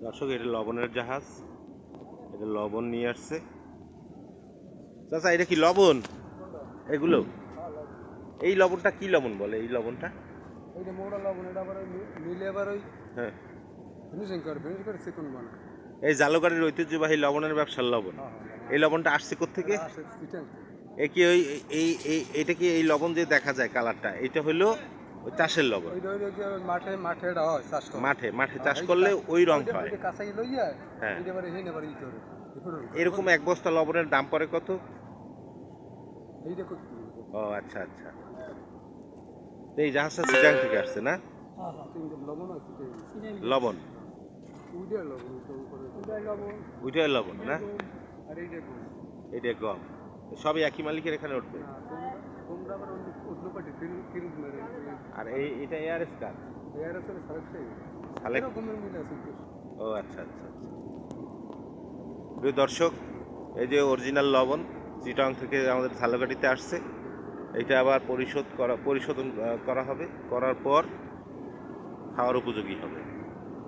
দর্শক, এটা লবণের জাহাজ, এটা লবণ নিয়ে আসছে। চাচা, এটা কি লবণ? এগুলো এই লবণটা কি লবণ বলে? এই লবণটা এইটা মোড়া লবণ, এটা আবার মিলে আবার ওই হ্যাঁ, ফিনিশিং করে চিকন বানায়। এই জালুকারির ঐতিহ্যবাহী লবণের ব্যবসার লবণ। হ্যাঁ হ্যাঁ, এই লবণটা আসছে কোত্থেকে? এটা আসে চিটাং থেকে। এ কি ওই এটা কি এই লবণ যে দেখা যায় কালারটা, এটা হলো ওই চাষের লবণ? ওইটা ওই যে মাঠে মাঠে এটা হয় চাষ করে। মাঠে চাষ করলে ওই রং হয়। ওইটা কাঁচাই লইয়া হ্যাঁ। এইটা এবারে হেন এবারে ই করে এরকম এক বস্তা লবণের দাম পড়ে কত? এইটা করতে ও আচ্ছা আচ্ছা। তো এই জাহাজটা চিটাং থেকে আসছে না? হ্যাঁ হ্যাঁ, লবণ আছে লবণ, ওইটা লবণ, ওইটা লবণ ওইটাই লবণ না? আর এইটা গম। এটা গম। সবই একই মালিকের এখানে উঠবে। না, গমটা আবার অন্য পার্টি ফিরুজ মেরে আর এটা এয়ার স্কার এর আসলে সালেক্ট সালেক। এরকমের মিল আছে একটু। ও আচ্ছা আচ্ছা আচ্ছা। প্রিয় দর্শক, এই যে অরিজিনাল লবণ চিটাং থেকে আমাদের ঝালকাঠিতে আসছে। এটা আবার পরিশোধন করা হবে, করার পর খাওয়ার উপযোগী হবে।